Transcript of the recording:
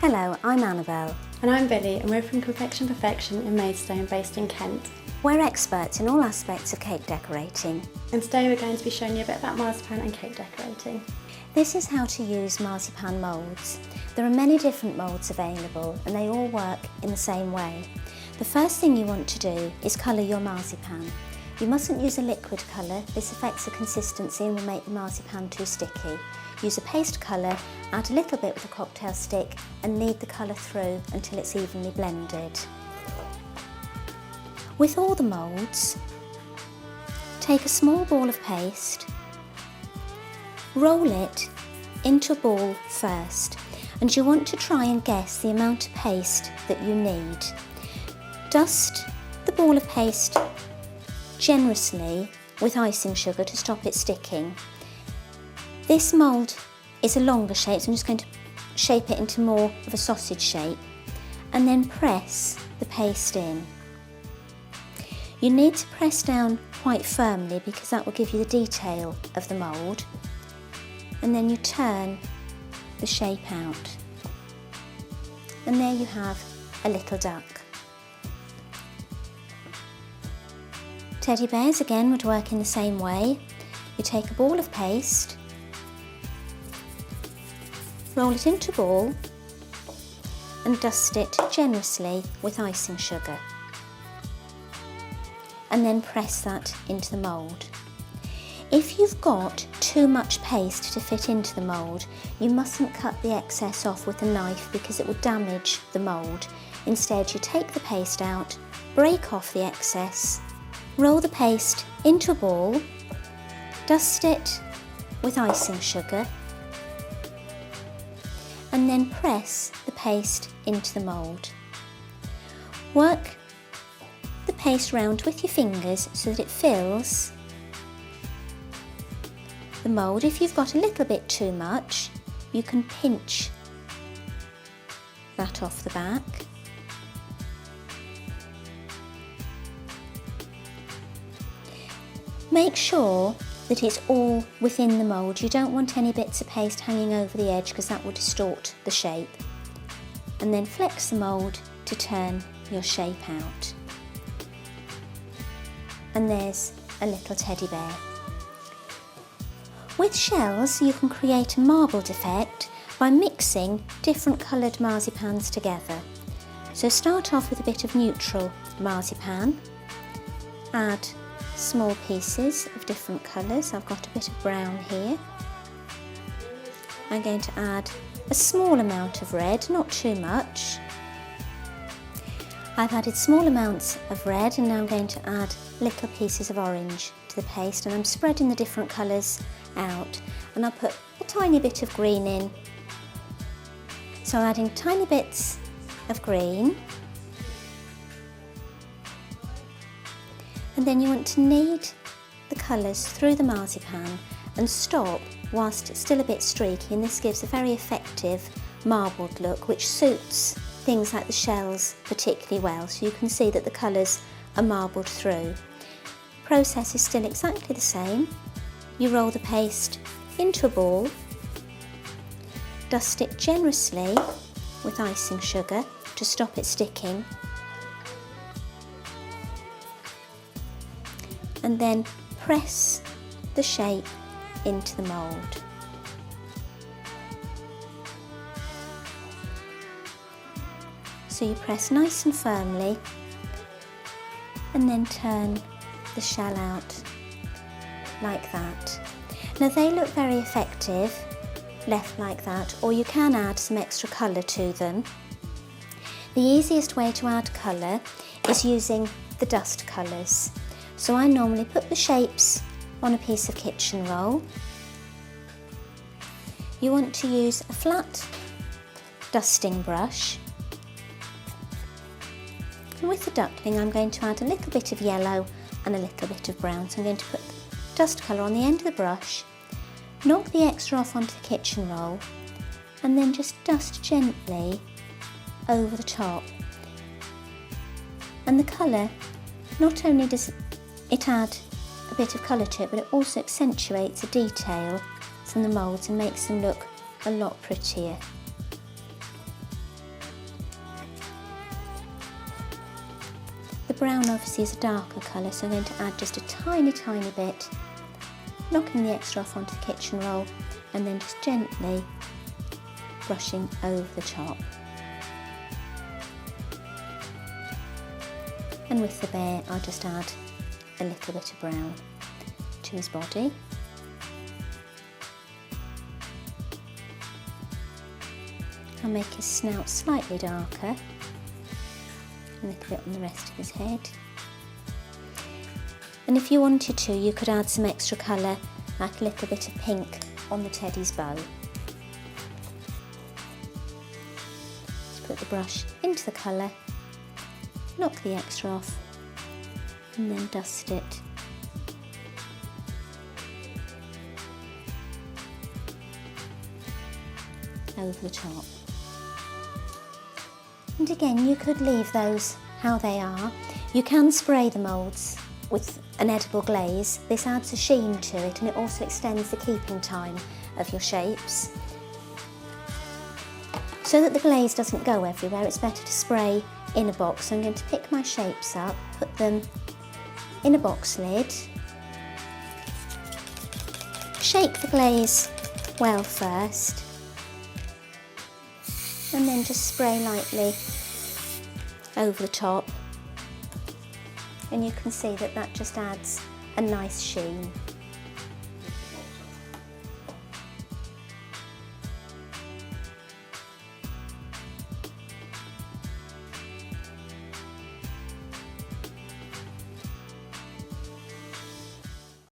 Hello, I'm Annabelle. And I'm Billy, and we're from Confection Perfection in Maidstone, based in Kent. We're experts in all aspects of cake decorating. And today we're going to be showing you a bit about marzipan and cake decorating. This is how to use marzipan moulds. There are many different moulds available and they all work in the same way. The first thing you want to do is colour your marzipan. You mustn't use a liquid colour, this affects the consistency and will make the marzipan too sticky. Use a paste colour, add a little bit with a cocktail stick and knead the colour through until it's evenly blended. With all the moulds, take a small ball of paste, roll it into a ball first, and you want to try and guess the amount of paste that you need. Dust the ball of paste generously with icing sugar to stop it sticking. This mould is a longer shape, so I'm just going to shape it into more of a sausage shape and then press the paste in. You need to press down quite firmly because that will give you the detail of the mould, and then you turn the shape out and there you have a little duck. Teddy bears again would work in the same way. You take a ball of paste, roll it into a ball and dust it generously with icing sugar and then press that into the mould. If you've got too much paste to fit into the mould, you mustn't cut the excess off with a knife because it will damage the mould. Instead, you take the paste out, break off the excess, roll the paste into a ball, dust it with icing sugar and then press the paste into the mould. Work the paste round with your fingers so that it fills the mould. If you've got a little bit too much, you can pinch that off the back. Make sure that it's all within the mould. You don't want any bits of paste hanging over the edge because that will distort the shape. And then flex the mould to turn your shape out. And there's a little teddy bear. With shells, you can create a marbled effect by mixing different coloured marzipans together. So start off with a bit of neutral marzipan, add small pieces of different colours. I've got a bit of brown here. I'm going to add a small amount of red, not too much. I've added small amounts of red and now I'm going to add little pieces of orange to the paste, and I'm spreading the different colours out, and I'll put a tiny bit of green in. So I'm adding tiny bits of green. And then you want to knead the colours through the marzipan and stop whilst it's still a bit streaky, and this gives a very effective marbled look which suits things like the shells particularly well, so you can see that the colours are marbled through. The process is still exactly the same. You roll the paste into a ball, dust it generously with icing sugar to stop it sticking, and then press the shape into the mould. So you press nice and firmly and then turn the shell out like that. Now they look very effective left like that, or you can add some extra colour to them. The easiest way to add colour is using the dust colours. So I normally put the shapes on a piece of kitchen roll. You want to use a flat dusting brush. And with the duckling I'm going to add a little bit of yellow and a little bit of brown. So I'm going to put dust colour on the end of the brush, knock the extra off onto the kitchen roll and then just dust gently over the top. And the colour, not only does it add a bit of colour to it, but it also accentuates the detail from the moulds and makes them look a lot prettier. brown obviously is a darker colour, so I'm going to add just a tiny bit, knocking the extra off onto the kitchen roll and then just gently brushing over the top. And with the bear, I'll just add a little bit of brown to his body. I'll make his snout slightly darker, a little bit on the rest of his head. And if you wanted to, you could add some extra colour, like a little bit of pink on the teddy's bow. Just put the brush into the colour, knock the extra off, and then dust it over the top. And again, you could leave those how they are. You can spray the moulds with an edible glaze. This adds a sheen to it and it also extends the keeping time of your shapes. So that the glaze doesn't go everywhere, it's better to spray in a box. So I'm going to pick my shapes up, put them in a box lid, shake the glaze well first, and then just spray lightly over the top, and you can see that that just adds a nice sheen.